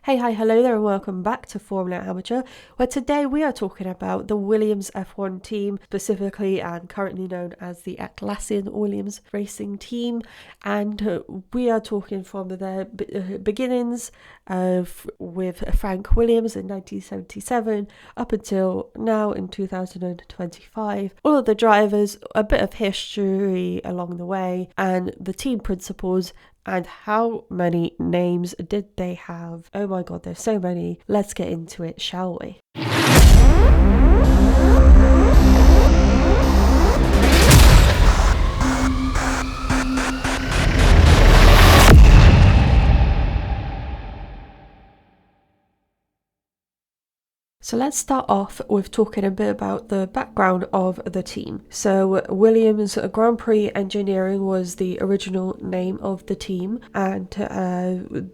Hey, hi, hello there, and welcome back to Formula Amateur, where today we are talking about the Williams F1 team, specifically and currently known as the Atlassian Williams Racing Team. And we are talking from their beginnings with Frank Williams in 1977 up until now in 2025. All of the drivers, a bit of history along the way, and the team principles. And how many names did they have? Oh my god, there's so many. Let's get into it, shall we? So let's start off with talking a bit about the background of the team. So Williams Grand Prix Engineering was the original name of the team, and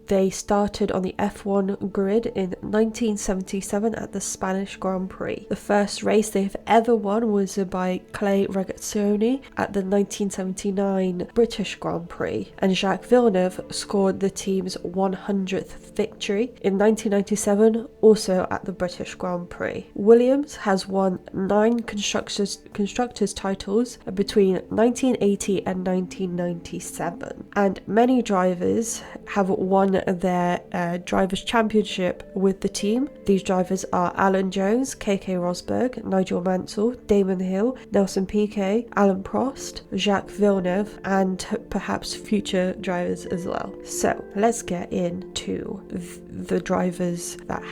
they started on the F1 grid in 1977 at the Spanish Grand Prix. The first race they've ever won was by Clay Regazzoni at the 1979 British Grand Prix, and Jacques Villeneuve scored the team's 100th victory in 1997, also at the British Grand Prix. Williams has won 9 constructors titles between 1980 and 1997, and many drivers have won their drivers' championship with the team. These drivers are Alan Jones, KK Rosberg, Nigel Mansell, Damon Hill, Nelson Piquet, Alain Prost, Jacques Villeneuve, and perhaps future drivers as well. So let's get into the drivers that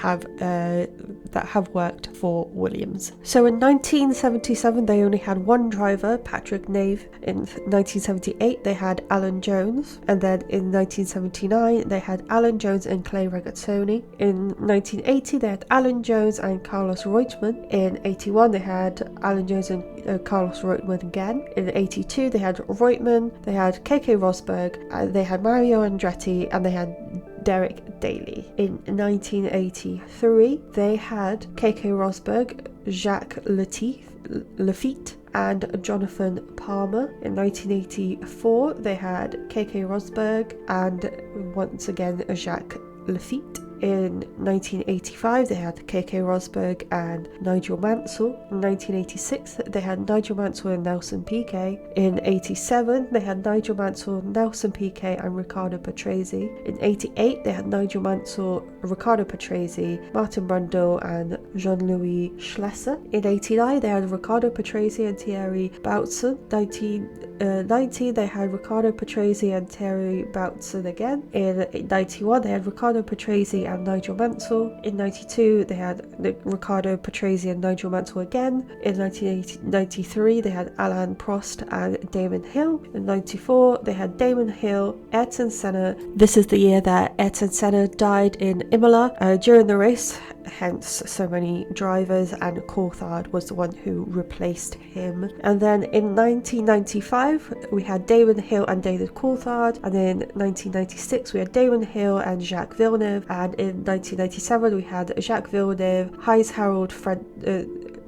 have worked for Williams. So in 1977 they only had one driver, Patrick Nave. In 1978 they had Alan Jones, and then in 1979 they had Alan Jones and Clay Regazzoni. In 1980 they had Alan Jones and Carlos Reutemann. In 81 they had Alan Jones and Carlos Reutemann again. In 82 they had Reutemann, they had KK Rosberg, they had Mario Andretti, and they had Derek Daly. In 1983 they had KK Rosberg, Jacques Lafitte, and Jonathan Palmer. In 1984 they had KK Rosberg and once again Jacques Lafitte. In 1985 they had KK Rosberg and Nigel Mansell. In 1986 they had Nigel Mansell and Nelson Piquet. In 87 they had Nigel Mansell, Nelson Piquet and Riccardo Patrese. In 88 they had Nigel Mansell, Riccardo Patrese, Martin Brundle and Jean-Louis Schlesser. In 89 they had Riccardo Patrese and Thierry Boutsen. 1990 they had Riccardo Patrese and Thierry Boutsen again. In 91 they had Riccardo Patrese and Nigel Mansell. In 92 they had Riccardo Patrese and Nigel Mansell again. In 1993 they had Alain Prost and Damon Hill. In 94 they had Damon Hill, Ayrton Senna. This is the year that Ayrton Senna died in Imola during the race, hence so many drivers, and Coulthard was the one who replaced him. And then in 1995 we had Damon Hill and David Coulthard, and in 1996 we had Damon Hill and Jacques Villeneuve, and in 1997 we had Jacques Villeneuve,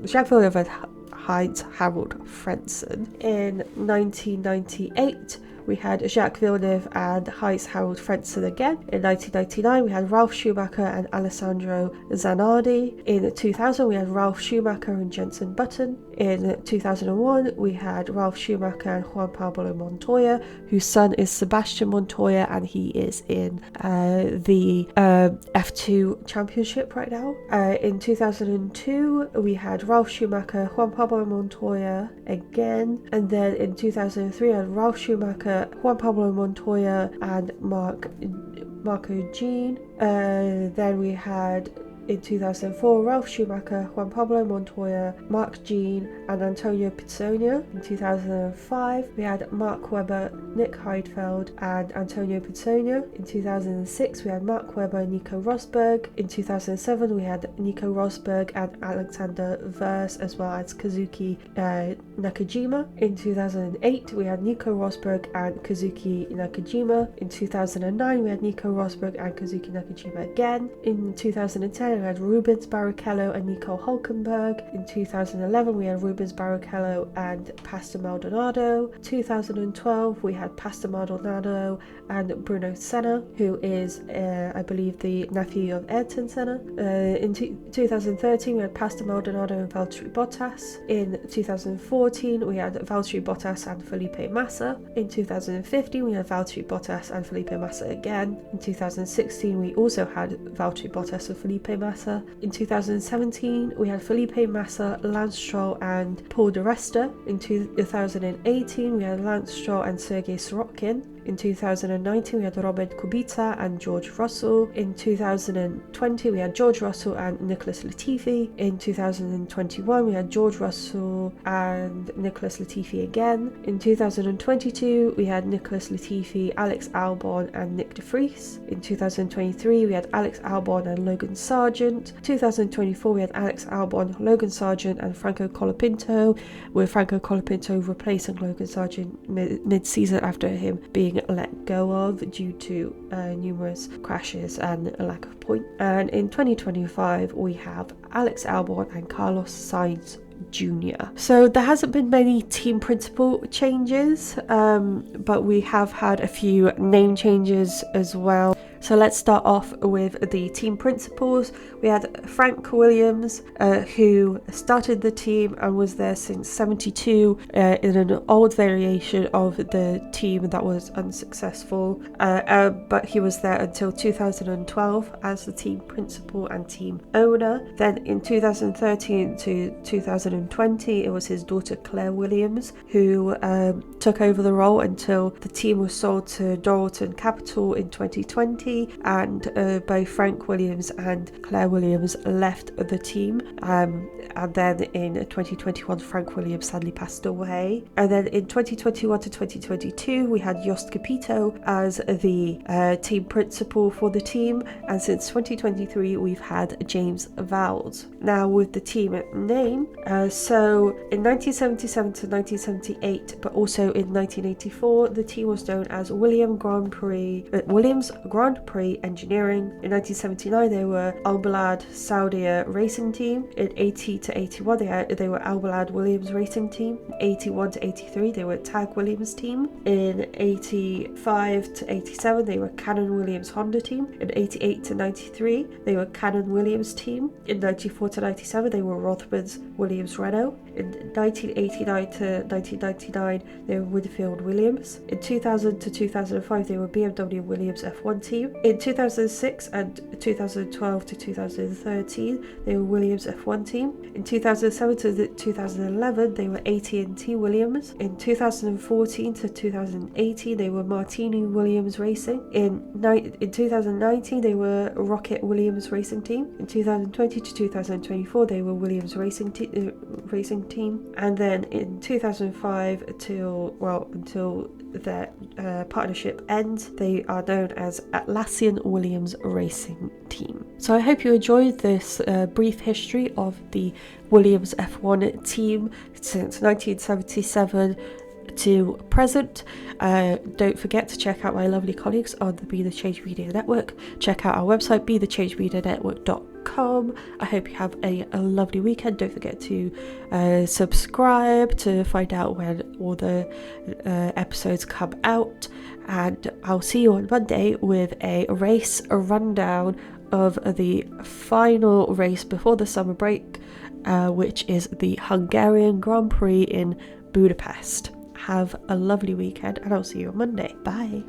Jacques Villeneuve and Heinz-Harald Frentzen. In 1998 we had Jacques Villeneuve and Heinz-Harald Frentzen again. In 1999 we had Ralf Schumacher and Alessandro Zanardi. In 2000 we had Ralf Schumacher and Jenson Button. In 2001 we had Ralf Schumacher and Juan Pablo Montoya, whose son is Sebastian Montoya, and he is in the F2 championship right now. In 2002 we had Ralf Schumacher, Juan Pablo Montoya again, and then in 2003 we had Ralf Schumacher, Juan Pablo Montoya and Marco Jean. Then we had in 2004 Ralf Schumacher, Juan Pablo Montoya, Marc Jean and Antonio Pizzonia. In 2005 we had Mark Webber, Nick Heidfeld and Antonio Pizzonia. In 2006 we had Mark Webber and Nico Rosberg. In 2007 we had Nico Rosberg and Alexander Verse, as well as Kazuki Nakajima. In 2008, we had Nico Rosberg and Kazuki Nakajima. In 2009, we had Nico Rosberg and Kazuki Nakajima again. In 2010, we had Rubens Barrichello and Nico Hulkenberg. In 2011, we had Rubens Barrichello and Pastor Maldonado. 2012, we had Pastor Maldonado and Bruno Senna, who is, I believe, the nephew of Ayrton Senna. In 2013, we had Pastor Maldonado and Valtteri Bottas. In 2014, we had Valtteri Bottas and Felipe Massa. In 2015, we had Valtteri Bottas and Felipe Massa again. In 2016, we also had Valtteri Bottas and Felipe Massa. In 2017, we had Felipe Massa, Lance Stroll and Paul di Resta. In 2018, we had Lance Stroll and Sergei Sorokin. In 2019, we had Robert Kubica and George Russell. In 2020, we had George Russell and Nicholas Latifi. In 2021, we had George Russell and Nicholas Latifi again. In 2022, we had Nicholas Latifi, Alex Albon and Nick de Vries. In 2023, we had Alex Albon and Logan Sargent. 2024, we had Alex Albon, Logan Sargent and Franco Colapinto, with Franco Colapinto replacing Logan Sargent mid-season after him being let go of due to numerous crashes and a lack of points. And in 2025 we have Alex Albon and Carlos Sainz Jr. So there hasn't been many team principal changes, but we have had a few name changes as well. So let's start off with the team principals. We had Frank Williams, who started the team and was there since 72 in an old variation of the team that was unsuccessful, but he was there until 2012 as the team principal and team owner. Then in 2013 to 2020, it was his daughter Claire Williams who took over the role until the team was sold to Dorilton Capital in 2020. And both Frank Williams and Claire Williams left the team, and then in 2021 Frank Williams sadly passed away. And then in 2021 to 2022 we had Jost Capito as the team principal for the team, and since 2023 we've had James Vowles. Now with the team name, so in 1977 to 1978 but also in 1984 the team was known as Williams Grand Prix Engineering. In 1979 they were Albelad Saudia Racing Team. In 80 to 81 they were Albelad Williams Racing Team. In 81 to 83 they were Tag Williams Team. In 85 to 87 they were Cannon Williams Honda Team. In 88 to 93 they were Cannon Williams Team. In 94 to 97 they were Rothmans Williams Renault. In 1989 to 1999 they were Winfield Williams. In 2000 to 2005 they were BMW Williams F1 Team. In 2006 and 2012 to 2013 they were Williams F1 Team. In 2007 to 2011 they were AT&T Williams. In 2014 to 2018 they were Martini Williams Racing. In 2019 they were Rocket Williams Racing Team. In 2020 to 2024 they were Williams Racing Team. And then in 2005 until their partnership ends, they are known as Atlassian Williams Racing Team. So I hope you enjoyed this brief history of the Williams F1 team since 1977 to present. Don't forget to check out my lovely colleagues on the Be The Change Media Network. Check out our website, BeTheChangeMediaNetwork.com. I hope you have a lovely weekend. Don't forget to subscribe to find out when all the episodes come out, and I'll see you on Monday with a race rundown of the final race before the summer break, which is the Hungarian Grand Prix in Budapest. Have a lovely weekend and I'll see you on Monday. Bye.